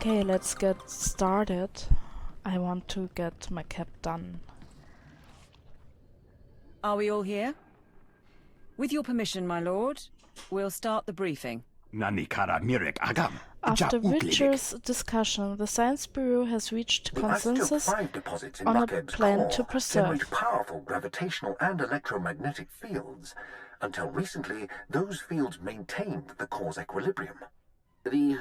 Okay, let's get started. I want to get my cap done. Are we all here? With your permission, my lord, we'll start the briefing. After vigorous discussion, the Science Bureau has reached consensus on a plan to preserve powerful gravitational and electromagnetic fields. Until recently, those fields maintained the core's equilibrium. The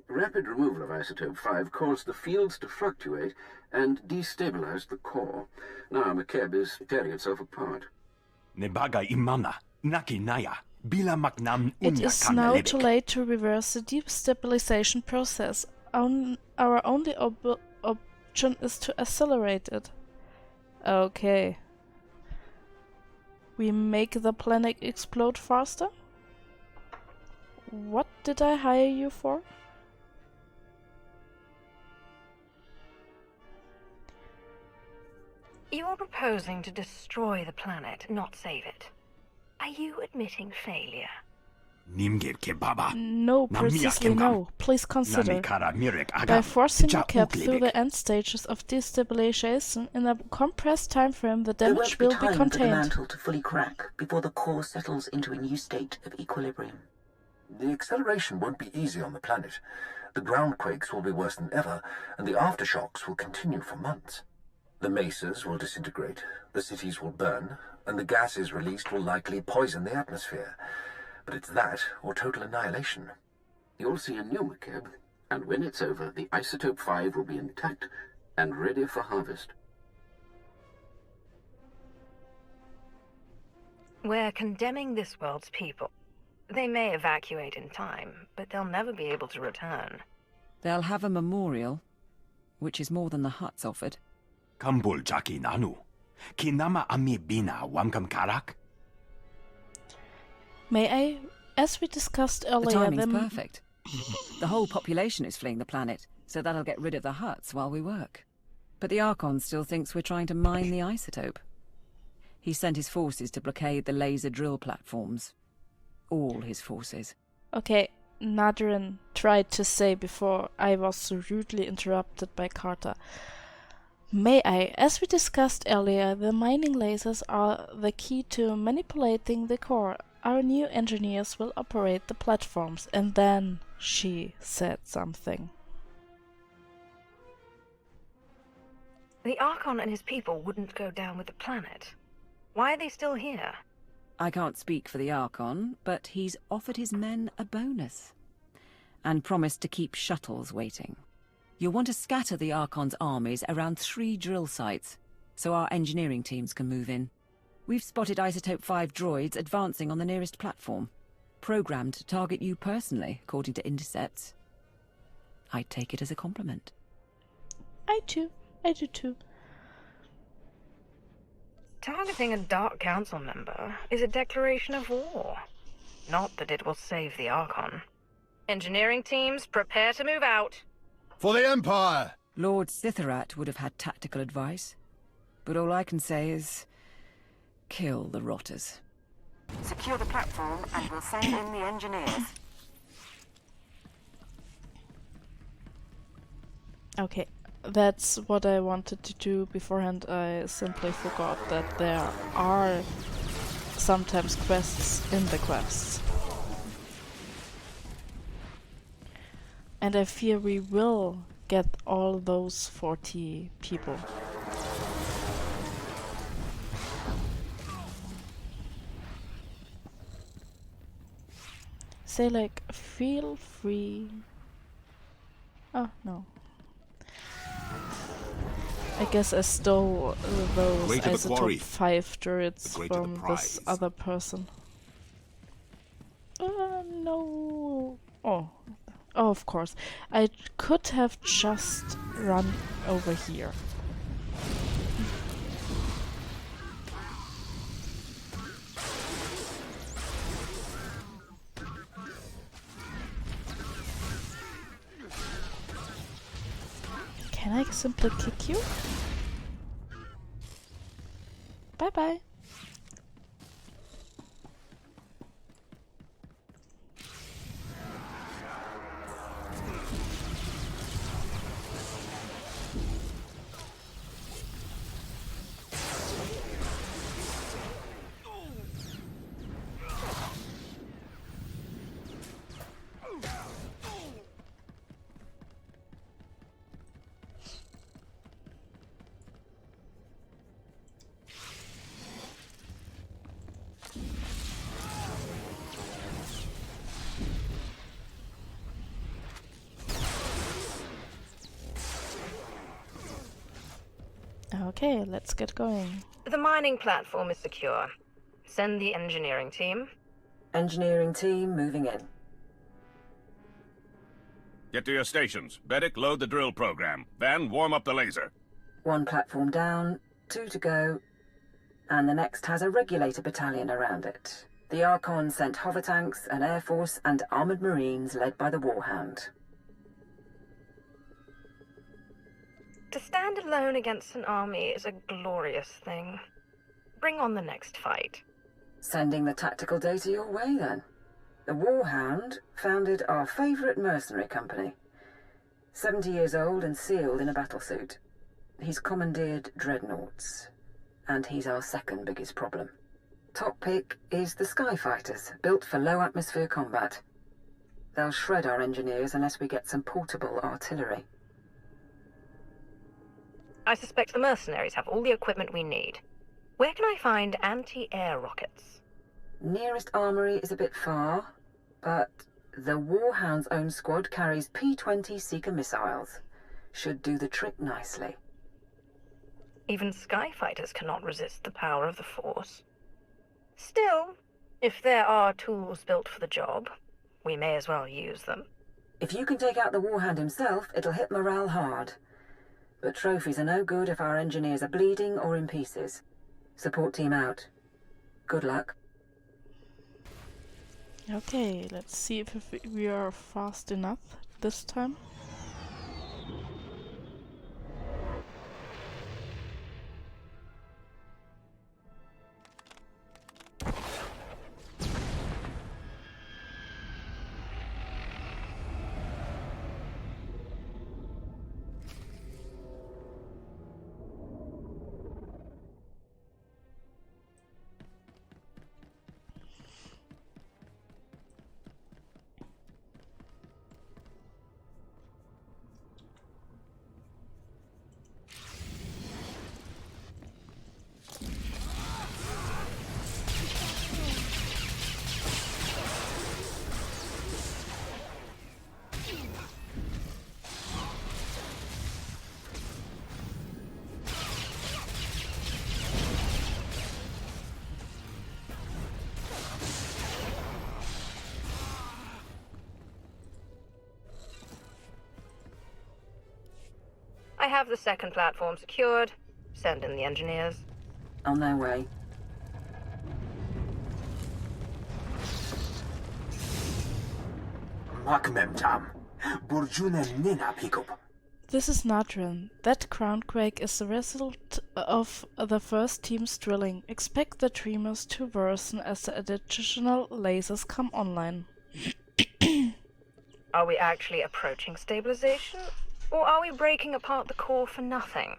rapid removal of isotope 5 caused the fields to fluctuate and destabilized the core. Now McKeb is tearing itself apart. It is now too late to reverse the destabilization process. Our only option is to accelerate it. Okay. We make the planet explode faster? What did I hire you for? You're proposing to destroy the planet, not save it. Are you admitting failure? No, precisely no. Please consider. By forcing the cap through the end stages of destabilization in a compressed time frame, the damage will be contained. For the mantle to fully crack before the core settles into a new state of equilibrium. The acceleration won't be easy on the planet. The ground quakes will be worse than ever, and the aftershocks will continue for months. The mesas will disintegrate, the cities will burn, and the gases released will likely poison the atmosphere. But it's that or total annihilation. You'll see a new McKeb, and when it's over, the isotope 5 will be intact and ready for harvest. We're condemning this world's people. They may evacuate in time, but they'll never be able to return. They'll have a memorial, which is more than the huts offered. May I? As we discussed earlier, The timing's perfect. The whole population is fleeing the planet, so that'll get rid of the huts while we work. But the Archon still thinks we're trying to mine the isotope. He sent his forces to blockade the laser drill platforms. All his forces. Okay, Nadrin tried to say before I was so rudely interrupted by Carter. May I? As we discussed earlier, the mining lasers are the key to manipulating the core. Our new engineers will operate the platforms. And then she said something. The Archon and his people wouldn't go down with the planet. Why are they still here? I can't speak for the Archon, but he's offered his men a bonus. And promised to keep shuttles waiting. You'll want to scatter the Archon's armies around 3 drill sites, so our engineering teams can move in. We've spotted Isotope 5 droids advancing on the nearest platform, programmed to target you personally, according to intercepts. I'd take it as a compliment. I do too. Targeting a Dark Council member is a declaration of war. Not that it will save the Archon. Engineering teams, prepare to move out. For the Empire! Lord Sitherath would have had tactical advice, but all I can say is kill the rotters. Secure the platform and we'll send in the engineers. Okay, that's what I wanted to do beforehand. I simply forgot that there are sometimes quests in the quests. And I fear we will get all those 40 people. Say like, feel free. Oh, no. I guess I stole those Isotope 5 turrets from this other person. No. Oh, of course. I could have just run over here. Can I simply kick you? Bye bye. Okay, let's get going. The mining platform is secure. Send the engineering team. Engineering team moving in. Get to your stations. Beddick, load the drill program. Then warm up the laser. 1 platform down, 2 to go, and the next has a regulator battalion around it. The Archon sent hover tanks, an air force, and armored marines led by the Warhound. To stand alone against an army is a glorious thing. Bring on the next fight. Sending the tactical data your way, then. The Warhound founded our favourite mercenary company. 70 years old and sealed in a battlesuit. He's commandeered dreadnoughts, and he's our second biggest problem. Top pick is the Skyfighters, built for low-atmosphere combat. They'll shred our engineers unless we get some portable artillery. I suspect the mercenaries have all the equipment we need. Where can I find anti-air rockets? Nearest armory is a bit far, but the Warhound's own squad carries P-20 Seeker missiles. Should do the trick nicely. Even Skyfighters cannot resist the power of the Force. Still, if there are tools built for the job, we may as well use them. If you can take out the Warhound himself, it'll hit morale hard. But trophies are no good if our engineers are bleeding or in pieces. Support team out. Good luck. Okay, let's see if we are fast enough this time. I have the second platform secured. Send in the engineers. On their way. This is Nadran. That groundquake is the result of the first team's drilling. Expect the tremors to worsen as the additional lasers come online. Are we actually approaching stabilization? Or are we breaking apart the core for nothing?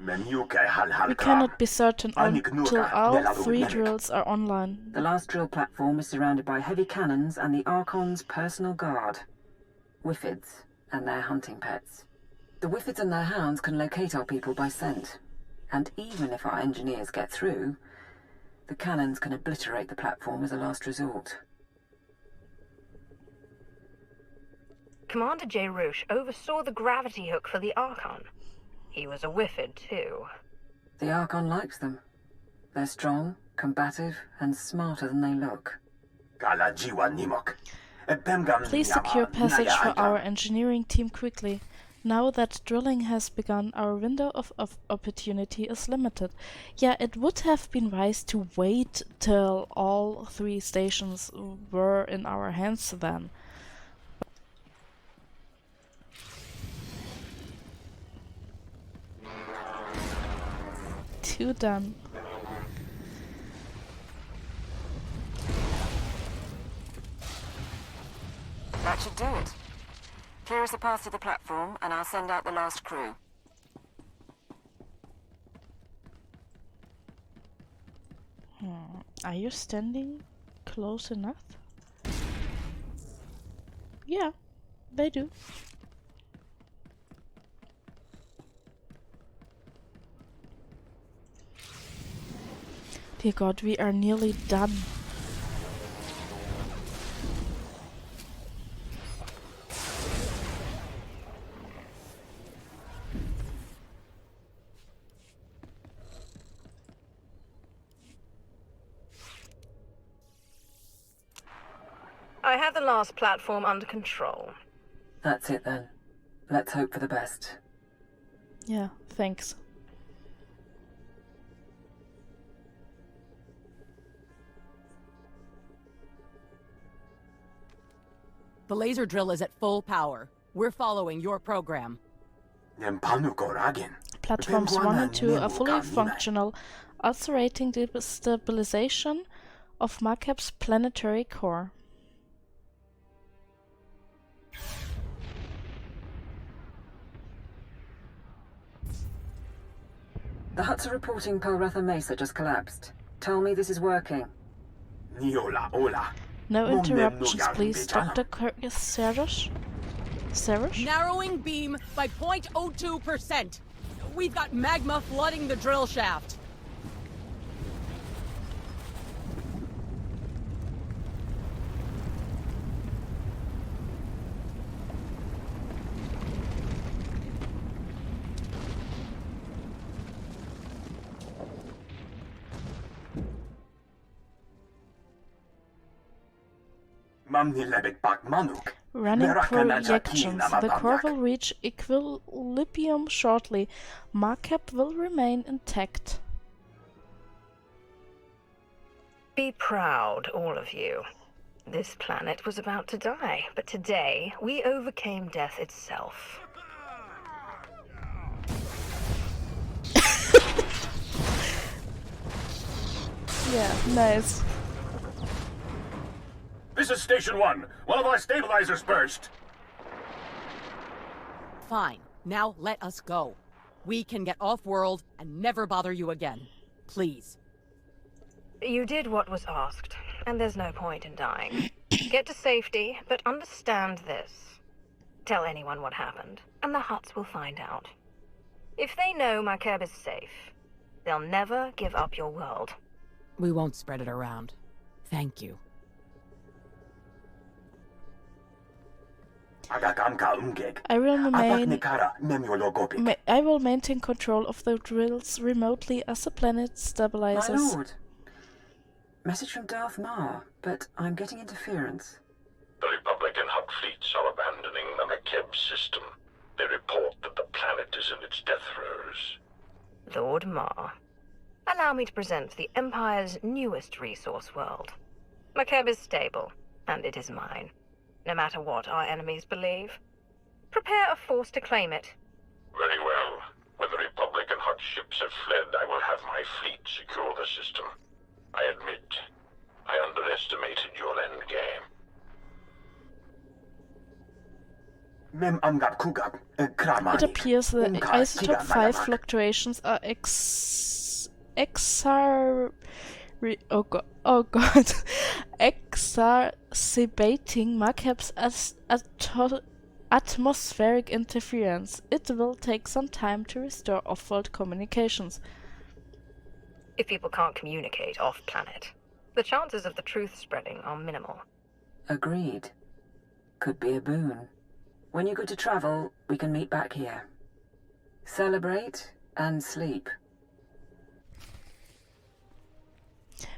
We cannot be certain until all 3 drills are online. The last drill platform is surrounded by heavy cannons and the Archon's personal guard. Whiffids and their hunting pets. The Whiffids and their hounds can locate our people by scent. And even if our engineers get through, the cannons can obliterate the platform as a last resort. Commander J. Rouge oversaw the gravity hook for the Archon. He was a Whiffid, too. The Archon likes them. They're strong, combative, and smarter than they look. Please secure passage for our engineering team quickly. Now that drilling has begun, our window of opportunity is limited. Yeah, it would have been wise to wait till all 3 stations were in our hands then. 2 done. That should do it. Clear us a path to the platform, and I'll send out the last crew. Are you standing close enough? Yeah, they do. Dear God, we are nearly done. I have the last platform under control. That's it then. Let's hope for the best. Yeah, thanks. The laser drill is at full power. We're following your program. Platforms 1 and 2 are fully functional, ulcerating the stabilization of Makeb's planetary core. The huts are reporting Pelretha Mesa just collapsed. Tell me this is working. No interruptions, please, Dr. Serosh? Narrowing beam by 0.02%. We've got magma flooding the drill shaft. Running projections. The core will reach equilibrium shortly. Makeb will remain intact. Be proud, all of you. This planet was about to die, but today we overcame death itself. Yeah, nice. This is Station 1. One of our stabilizers burst. Fine. Now let us go. We can get off-world and never bother you again. Please. You did what was asked, and there's no point in dying. Get to safety, but understand this. Tell anyone what happened, and the huts will find out. If they know Makeb is safe, they'll never give up your world. We won't spread it around. Thank you. I will maintain control of the drills remotely as the planet stabilizes. My lord. Message from Darth Mar, but I'm getting interference. The Republican hut fleets are abandoning the Makeb system. They report that the planet is in its death throes. Lord Mar, allow me to present the Empire's newest resource world. Makeb is stable, and it is mine. No matter what our enemies believe. Prepare a force to claim it. Very well. When the Republican hut ships have fled, I will have my fleet secure the system. I admit, I underestimated your endgame. It appears the isotope 5 fluctuations are exacerbating Makeb's atmospheric interference. It will take some time to restore off-world communications. If people can't communicate off-planet, the chances of the truth spreading are minimal. Agreed. Could be a boon. When you're good to travel, we can meet back here. Celebrate and sleep.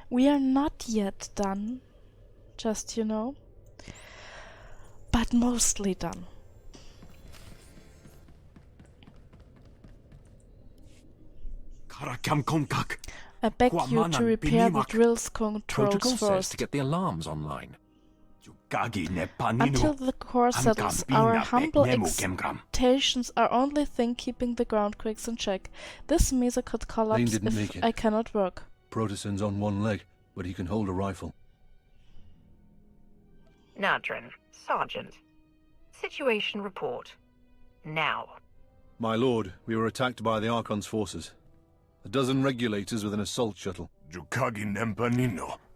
We are not yet done, just you know, but mostly done. I beg you to repair the drill's controls first. To get the alarms online. Until the core settles, our humble expectations are only thing keeping the groundquakes in check. This mesa could collapse if I cannot work. Protosen's on one leg, but he can hold a rifle. Nadrin, Sergeant. Situation report. Now. My lord, we were attacked by the Archon's forces. A dozen regulators with an assault shuttle.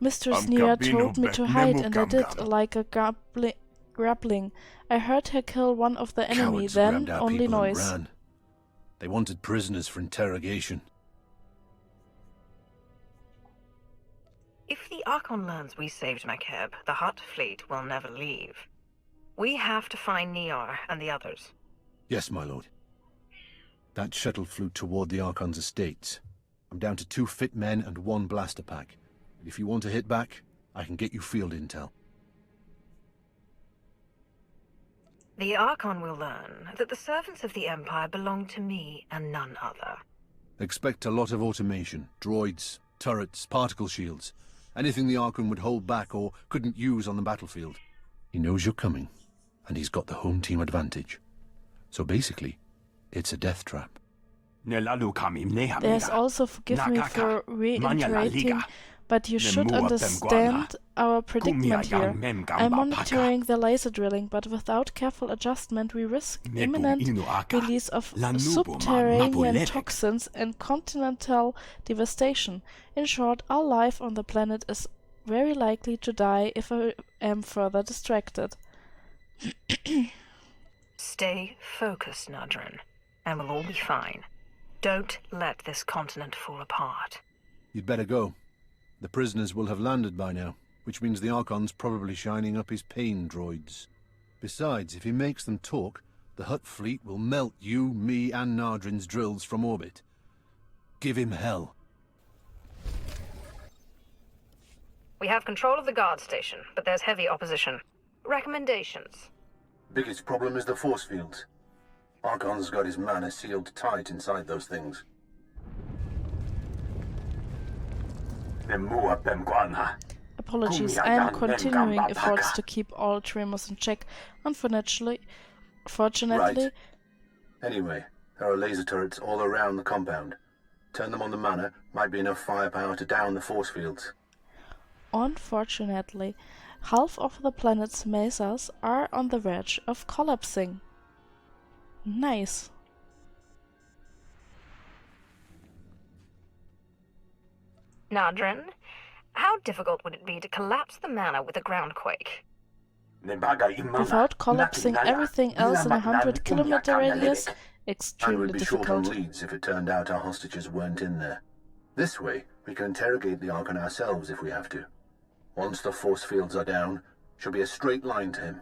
Mistress Nia told me to hide, and I did, like a grappling. I heard her kill one of the enemy, then only noise. Ran. They wanted prisoners for interrogation. If the Archon learns we saved Makeb, the Hutt fleet will never leave. We have to find Niar and the others. Yes, my lord. That shuttle flew toward the Archon's estates. I'm down to 2 fit men and 1 blaster pack. If you want to hit back, I can get you field intel. The Archon will learn that the servants of the Empire belong to me and none other. Expect a lot of automation. Droids, turrets, particle shields. Anything the Archon would hold back or couldn't use on the battlefield. He knows you're coming, and he's got the home team advantage. So basically, it's a death trap. There's also, forgive me for reiterating, but you should understand our predicament here. I'm monitoring the laser drilling, but without careful adjustment we risk imminent release of subterranean toxins and continental devastation. In short, our life on the planet is very likely to die if I am further distracted. Stay focused, Nadrin, and we'll all be fine. Don't let this continent fall apart. You'd better go. The prisoners will have landed by now, which means the Archon's probably shining up his pain droids. Besides, if he makes them talk, the Hutt fleet will melt you, me, and Nadrin's drills from orbit. Give him hell. We have control of the guard station, but there's heavy opposition. Recommendations? Biggest problem is the force fields. Archon's got his mana sealed tight inside those things. Apologies, I am continuing efforts to keep all tremors in check. Unfortunately... Right. Anyway, there are laser turrets all around the compound. Turn them on the mana, might be enough firepower to down the force fields. Unfortunately, half of the planet's mesas are on the verge of collapsing. Nice. Nadrin, how difficult would it be to collapse the mana with a groundquake? Without collapsing everything else in a 100-kilometer radius? Extremely and we'd be short on difficult. leads if it turned out our hostages weren't in there. This way, we can interrogate the Archon ourselves if we have to. Once the force fields are down, should be a straight line to him.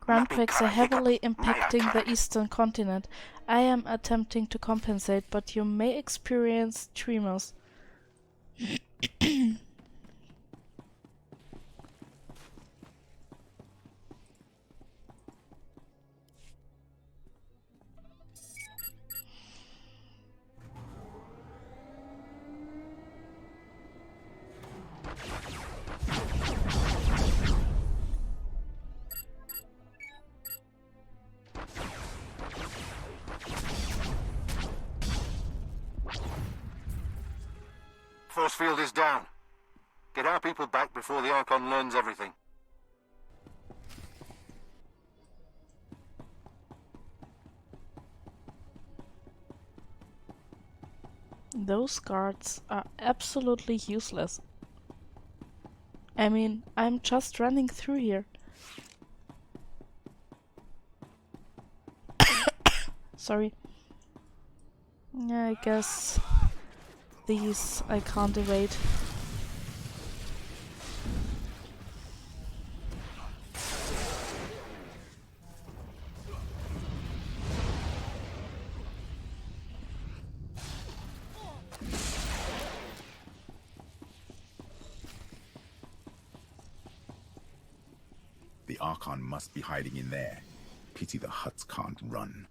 Groundquakes are heavily impacting the eastern continent. I am attempting to compensate, but you may experience tremors. Force field is down. Get our people back before the Archon learns everything. Those guards are absolutely useless. I mean, I'm just running through here. Sorry. Yeah, I guess these I can't evade. The Archon must be hiding in there. Pity the Hutts can't run.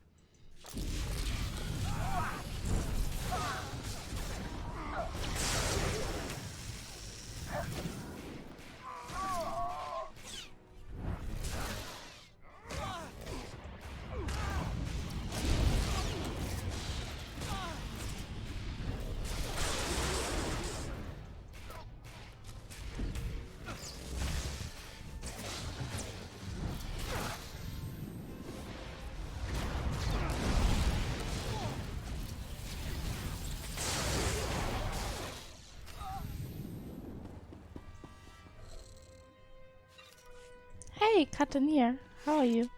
Hey, Katanir, how are you?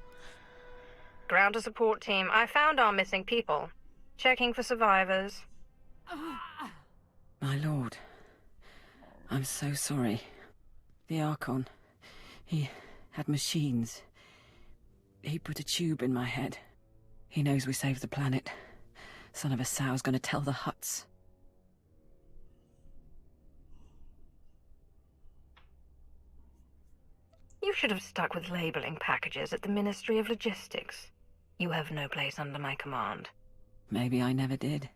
Ground to support team. I found our missing people. Checking for survivors. My lord, I'm so sorry. The Archon. He had machines. He put a tube in my head. He knows we saved the planet. Son of a sow's gonna tell the Hutts. You should have stuck with labeling packages at the Ministry of Logistics. You have no place under my command. Maybe I never did.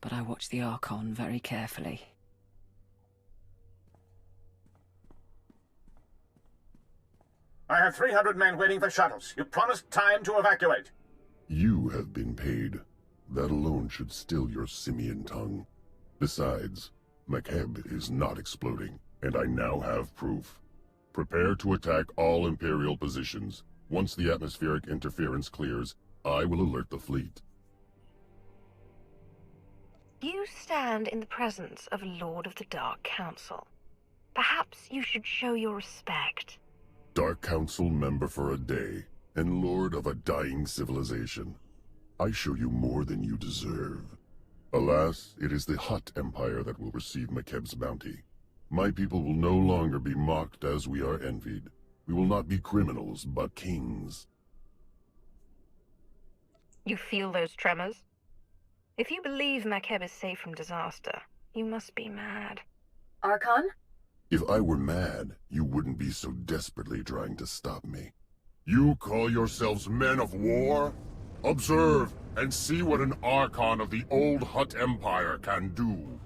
But I watched the Archon very carefully. I have 300 men waiting for shuttles. You promised time to evacuate. You have been paid. That alone should still your simian tongue. Besides, Makeb is not exploding, and I now have proof. Prepare to attack all Imperial positions. Once the atmospheric interference clears, I will alert the fleet. You stand in the presence of a Lord of the Dark Council. Perhaps you should show your respect. Dark Council member for a day, and Lord of a dying civilization. I show you more than you deserve. Alas, it is the Hutt Empire that will receive Makeb's bounty. My people will no longer be mocked as we are envied. We will not be criminals, but kings. You feel those tremors? If you believe Makeb is safe from disaster, you must be mad. Archon? If I were mad, you wouldn't be so desperately trying to stop me. You call yourselves men of war? Observe and see what an Archon of the old Hutt Empire can do.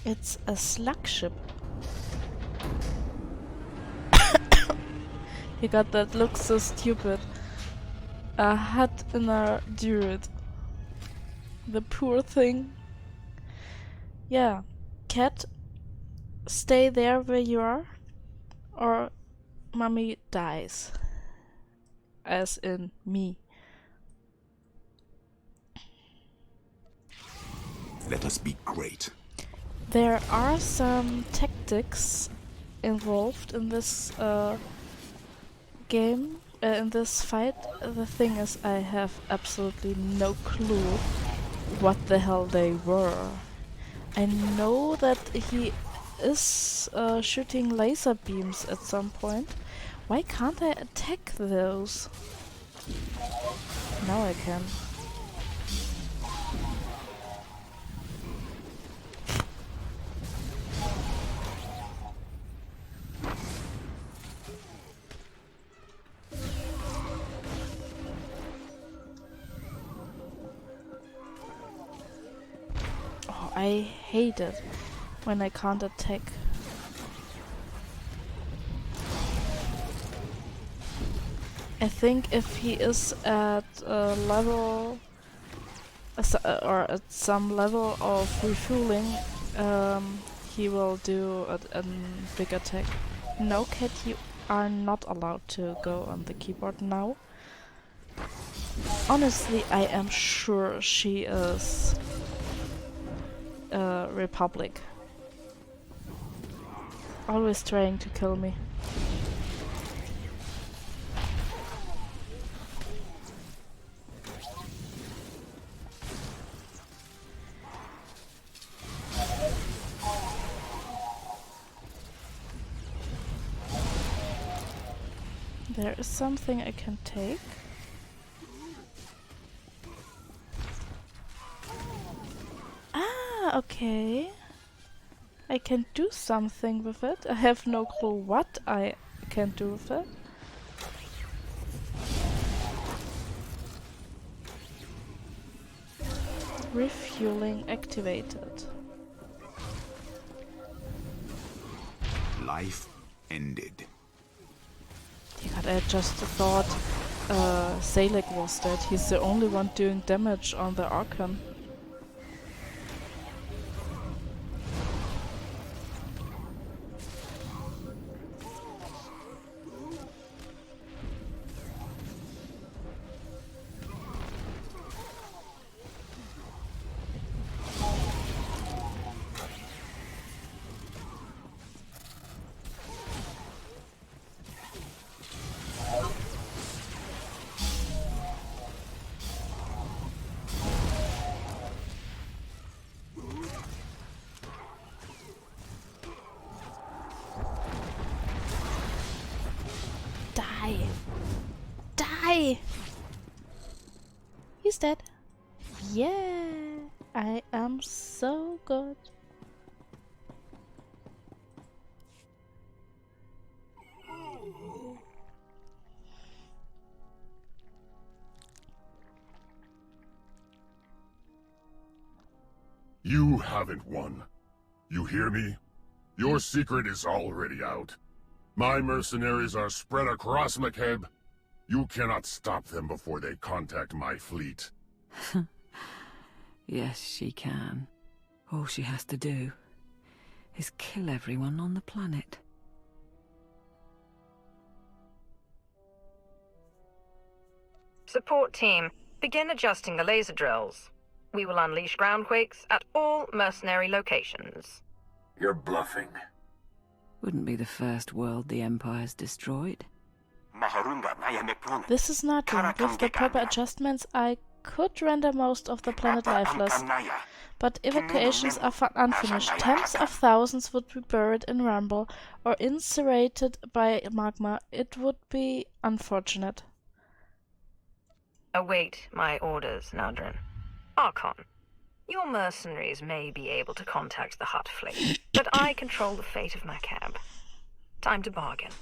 It's a slug ship. You got that looks so stupid. A Hutt in a druid. The poor thing. Yeah. Cat, stay there where you are, or Mummy dies. As in me. Let us be great. There are some tactics involved in this game, in this fight. The thing is, I have absolutely no clue what the hell they were. I know that he is shooting laser beams at some point. Why can't I attack those? Now I can. I hate it when I can't attack. I think if he is at a level or at some level of refueling, he will do a big attack. No, Cat, you are not allowed to go on the keyboard now. Honestly, I am sure she is Republic. Always trying to kill me. There is something I can take. Ah, okay. I can do something with it. I have no clue what I can do with it. Refueling activated. Life ended. God, I just thought Salek was dead. He's the only one doing damage on the Archon. Yay! He's dead. Yeah! I am so good. You haven't won. You hear me? Your secret is already out. My mercenaries are spread across McKeb. You cannot stop them before they contact my fleet. Yes, she can. All she has to do is kill everyone on the planet. Support team, begin adjusting the laser drills. We will unleash groundquakes at all mercenary locations. You're bluffing. Wouldn't be the first world the Empire's destroyed. This is not true. With the proper adjustments, I could render most of the planet lifeless. But evacuations are unfinished. Tens of thousands would be buried in rumble or incinerated by magma. It would be unfortunate. Await my orders, Nadrin. Archon, your mercenaries may be able to contact the Hutt fleet, but I control the fate of McKeb. Time to bargain.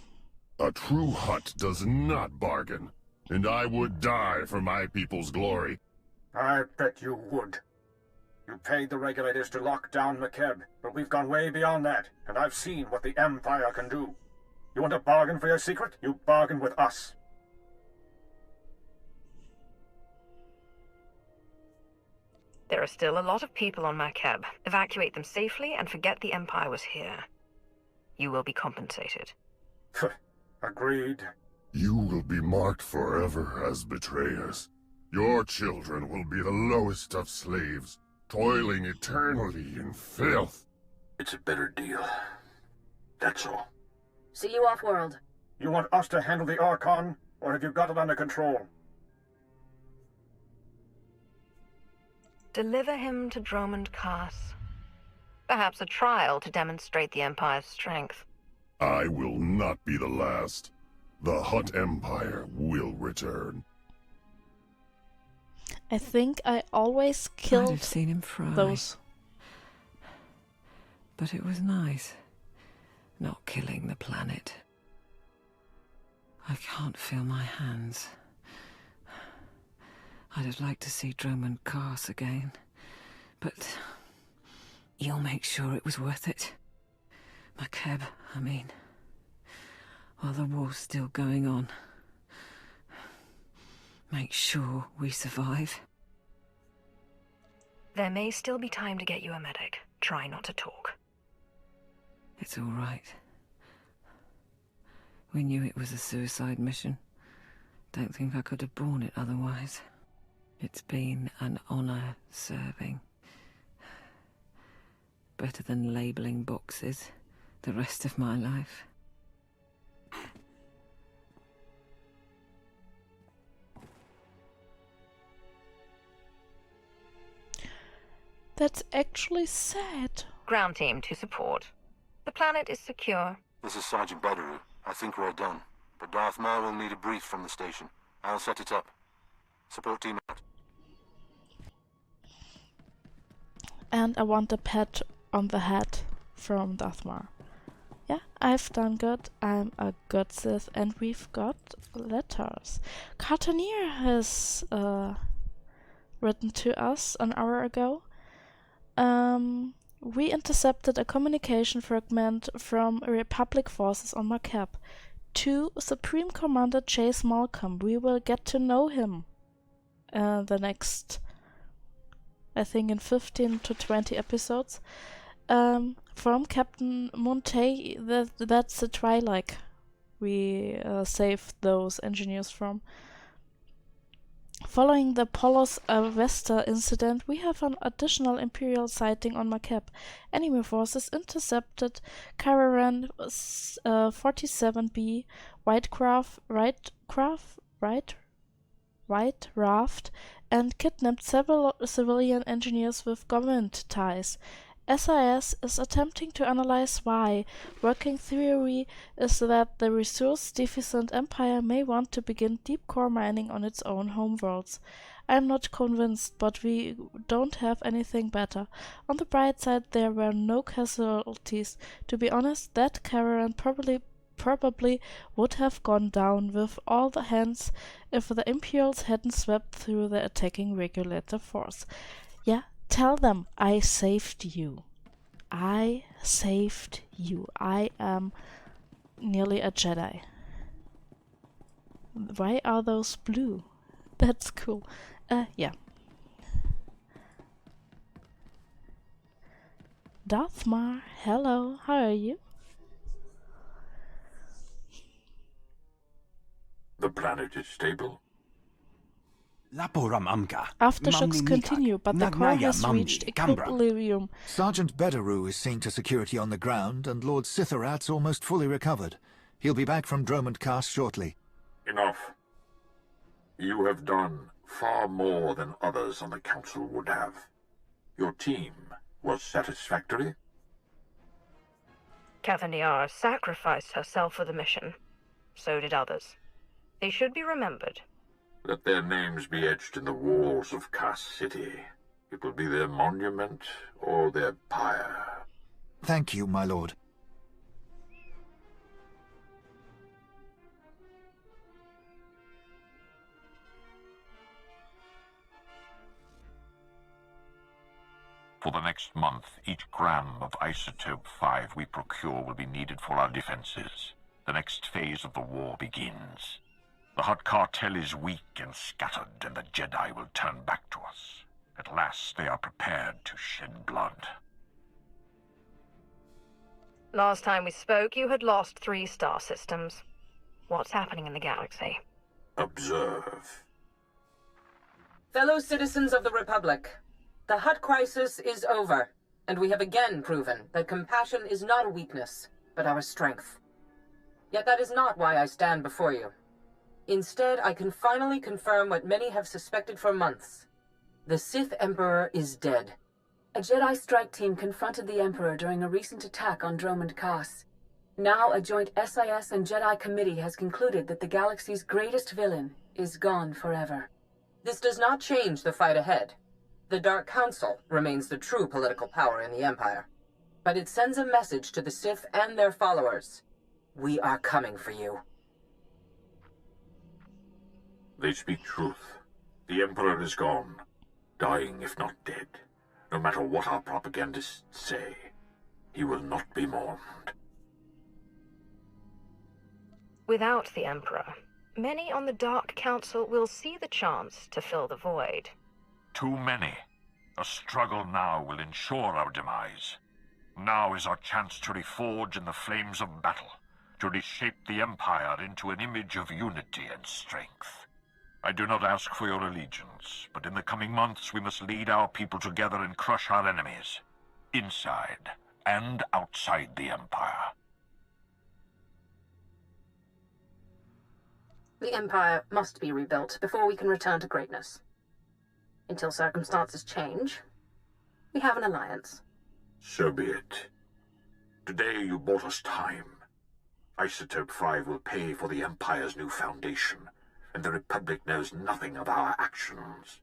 A true Hutt does not bargain, and I would die for my people's glory. I bet you would. You paid the regulators to lock down McKeb, but we've gone way beyond that, and I've seen what the Empire can do. You want to bargain for your secret? You bargain with us. There are still a lot of people on McKeb. Evacuate them safely and forget the Empire was here. You will be compensated. Agreed. You will be marked forever as betrayers. Your children will be the lowest of slaves, toiling eternally in filth. It's a better deal. That's all. See you off-world. You want us to handle the Archon, or have you got it under control? Deliver him to Dromund Kaas. Perhaps a trial to demonstrate the Empire's strength. I will not be the last. The Hutt Empire will return. I think I always killed I'd have seen him fry. those. But it was nice, not killing the planet. I can't feel my hands. I'd have liked to see Dromund Kaas again, but you'll make sure it was worth it. McKeb, I mean, while the war's still going on. Make sure we survive. There may still be time to get you a medic. Try not to talk. It's all right. We knew it was a suicide mission. Don't think I could have borne it otherwise. It's been an honor serving. Better than labeling boxes the rest of my life. That's actually sad. Ground team to support. The planet is secure. This is Sergeant Badaru. I think we're done. But Darth Maul will need a brief from the station. I'll set it up. Support team out. And I want a pat on the head from Dathmar. Yeah, I've done good. I'm a good Sith, and we've got letters. Cartoneer has written to us an hour ago. We intercepted a communication fragment from Republic forces on McKeb to Supreme Commander Chase Malcolm. We will get to know him the next, I think, in 15 to 20 episodes. From Captain Montey, that's the Twi'lek we saved those engineers from. Following the Polos Vesta incident, we have an additional Imperial sighting on McKeb. Enemy forces intercepted Caravan 47B, White Raft, and kidnapped several civilian engineers with government ties. SIS is attempting to analyze why. Working theory is that the resource-deficient Empire may want to begin deep core mining on its own homeworlds. I'm not convinced, but we don't have anything better. On the bright side, there were no casualties. To be honest, that caravan probably would have gone down with all the hands if the Imperials hadn't swept through the attacking regulator force. Yeah, tell them I saved you. I saved you. I am nearly a Jedi. Why are those blue? That's cool. Yeah. Darthmar, hello, how are you? The planet is stable. Aftershocks continue, but the core has reached equilibrium. Sergeant Bedaroo is seen to security on the ground, and Lord Sitharat's almost fully recovered. He'll be back from Dromund Kaas shortly. Enough. You have done far more than others on the Council would have. Your team was satisfactory. Kathanyar sacrificed herself for the mission. So did others. They should be remembered. Let their names be etched in the walls of Kaas City. It will be their monument or their pyre. Thank you, my lord. For the next month, each gram of Isotope 5 we procure will be needed for our defenses. The next phase of the war begins. The Hutt cartel is weak and scattered, and the Jedi will turn back to us. At last they are prepared to shed blood. Last time we spoke, you had lost 3 star systems. What's happening in the galaxy? Observe. Fellow citizens of the Republic, the Hutt crisis is over, and we have again proven that compassion is not a weakness, but our strength. Yet that is not why I stand before you. Instead, I can finally confirm what many have suspected for months. The Sith Emperor is dead. A Jedi strike team confronted the Emperor during a recent attack on Dromund Kaas. Now a joint SIS and Jedi committee has concluded that the galaxy's greatest villain is gone forever. This does not change the fight ahead. The Dark Council remains the true political power in the Empire. But it sends a message to the Sith and their followers. We are coming for you. They speak truth. The Emperor is gone. Dying if not dead. No matter what our propagandists say, he will not be mourned. Without the Emperor, many on the Dark Council will see the chance to fill the void. Too many. A struggle now will ensure our demise. Now is our chance to reforge in the flames of battle, to reshape the Empire into an image of unity and strength. I do not ask for your allegiance, but in the coming months we must lead our people together and crush our enemies, inside and outside the Empire. The Empire must be rebuilt before we can return to greatness. Until circumstances change, we have an alliance. So be it. Today you bought us time. Isotope 5 will pay for the Empire's new foundation, and the Republic knows nothing of our actions.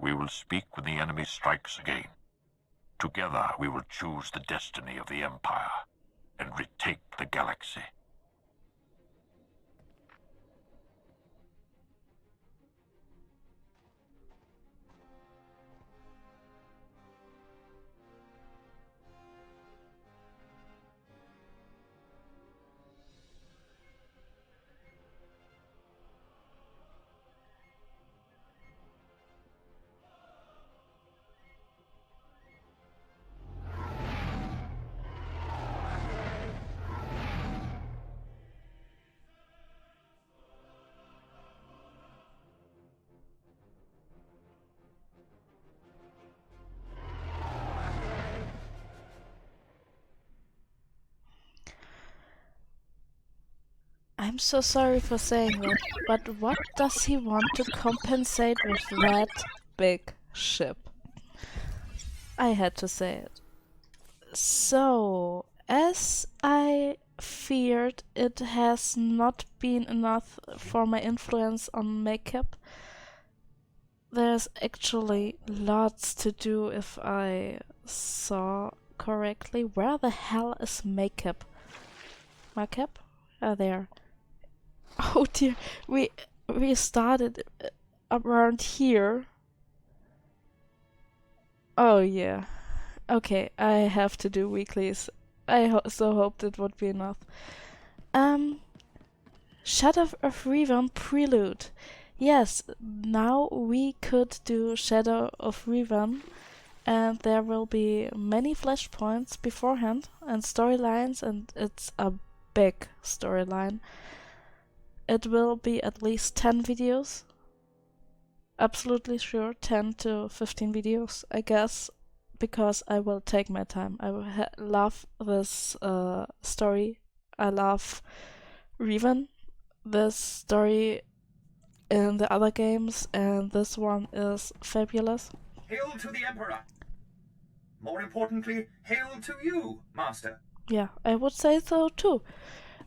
We will speak when the enemy strikes again. Together we will choose the destiny of the Empire and retake the galaxy. I'm so sorry for saying that, but what does he want to compensate with that big ship? I had to say it. So, as I feared, it has not been enough for my influence on makeup. There's actually lots to do if I saw correctly. Where the hell is makeup? Makeup? Ah, there. Oh dear, we started around here. Oh yeah. Okay, I have to do weeklies. I so hoped it would be enough. Shadow of Revan Prelude. Yes, now we could do Shadow of Revan, and there will be many flashpoints beforehand and storylines, and it's a big storyline. It will be at least 10 videos. Absolutely sure, 10 to 15 videos, I guess, because I will take my time. I love this story. I love Revan, this story in the other games, and this one is fabulous. Hail to the Emperor! More importantly, hail to you, Master! Yeah, I would say so too.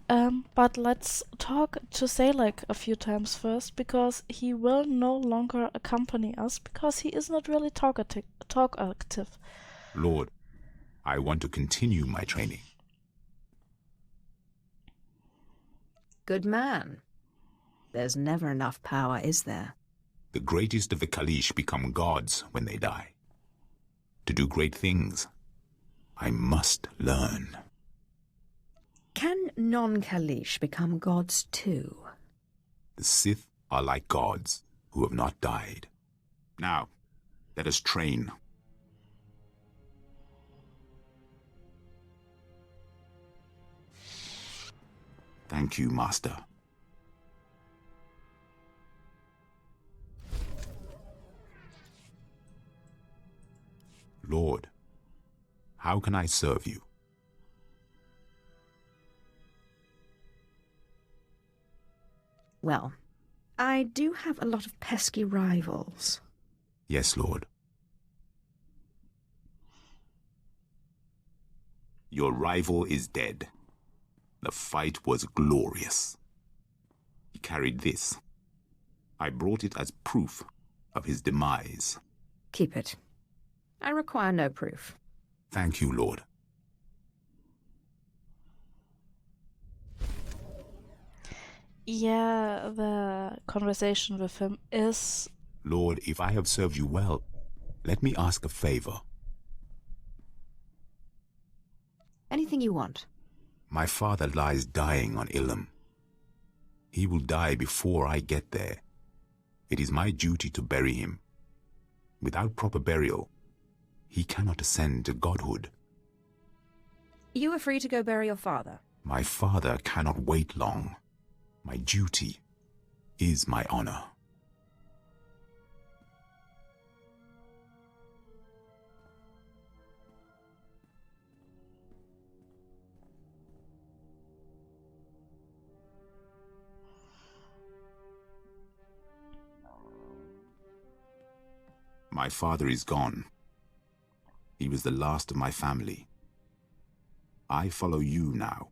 But let's talk to Salek a few times first, because he will no longer accompany us, because he is not really talkative. Lord, I want to continue my training. Good man. There's never enough power, is there? The greatest of the Kaleesh become gods when they die. To do great things, I must learn. Can non-Kaleesh become gods too? The Sith are like gods who have not died. Now, let us train. Thank you, Master. Lord, how can I serve you? Well, I do have a lot of pesky rivals. Yes, Lord. Your rival is dead. The fight was glorious. He carried this. I brought it as proof of his demise. Keep it. I require no proof. Thank you, Lord. Yeah, the conversation with him is... Lord, if I have served you well, let me ask a favor. Anything you want. My father lies dying on Ilum. He will die before I get there. It is my duty to bury him. Without proper burial, he cannot ascend to godhood. You are free to go bury your father. My father cannot wait long. My duty is my honor. My father is gone. He was the last of my family. I follow you now.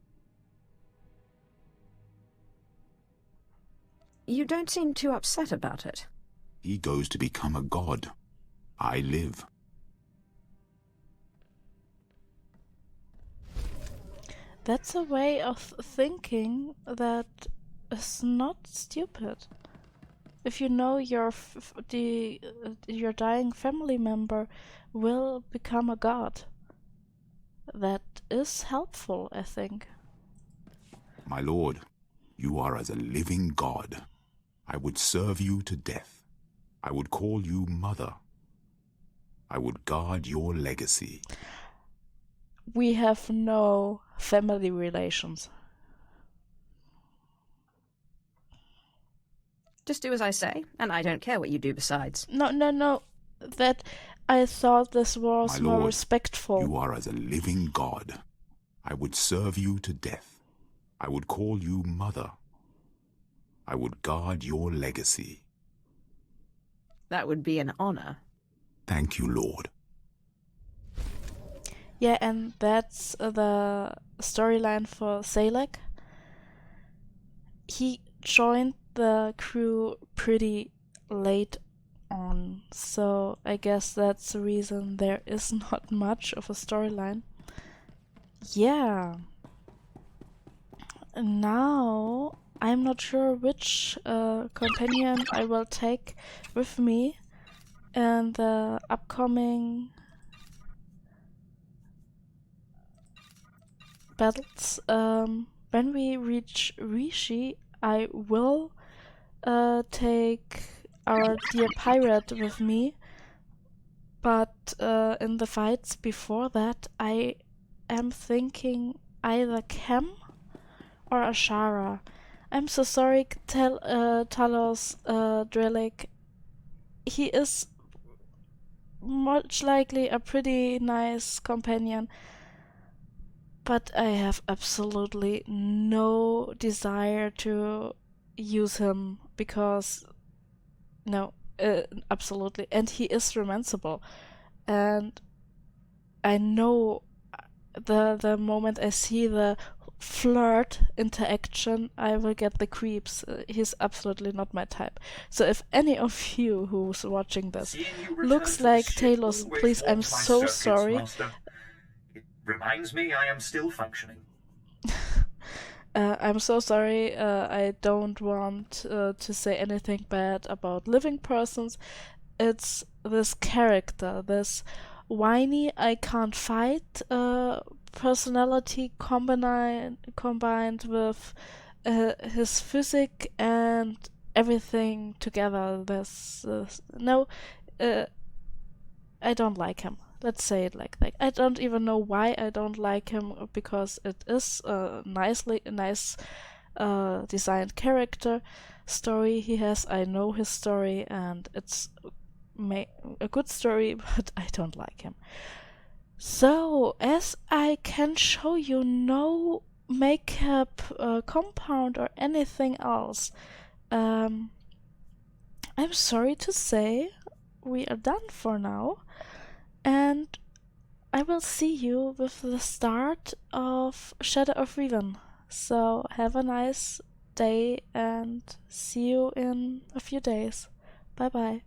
You don't seem too upset about it. He goes to become a god. I live. That's a way of thinking that is not stupid. If you know your dying family member will become a god, that is helpful, I think. My lord, you are as a living god. I would serve you to death. I would call you mother. I would guard your legacy. We have no family relations. Just do as I say, and I don't care what you do besides. No. That I thought this was My more lord, respectful. You are as a living god. I would serve you to death. I would call you mother. I would guard your legacy. That would be an honor. Thank you, Lord. Yeah, and that's the storyline for Salek. He joined the crew pretty late on, so I guess that's the reason there is not much of a storyline. Yeah. Now, I'm not sure which companion I will take with me in the upcoming battles. When we reach Rishi, I will take our dear pirate with me, but in the fights before that, I am thinking either Kem or Ashara. I'm so sorry, Talos Drellic. He is much likely a pretty nice companion, but I have absolutely no desire to use him because, no, absolutely. And he is romanceable. And I know the moment I see the flirt interaction, I will get the creeps. He's absolutely not my type. So if any of you who's watching this looks like Talos, please, I'm so sorry. Reminds me I am still functioning. I'm so sorry. I don't want to say anything bad about living persons. It's this character, this whiny, I can't fight personality combined with his physique and everything together. No, I don't like him. Let's say it like that. I don't even know why I don't like him, because it is a nice designed character story he has. I know his story and it's a good story, but I don't like him. So, as I can show you no makeup compound or anything else, I'm sorry to say we are done for now. And I will see you with the start of Shadow of Revan. So have a nice day and see you in a few days. Bye bye.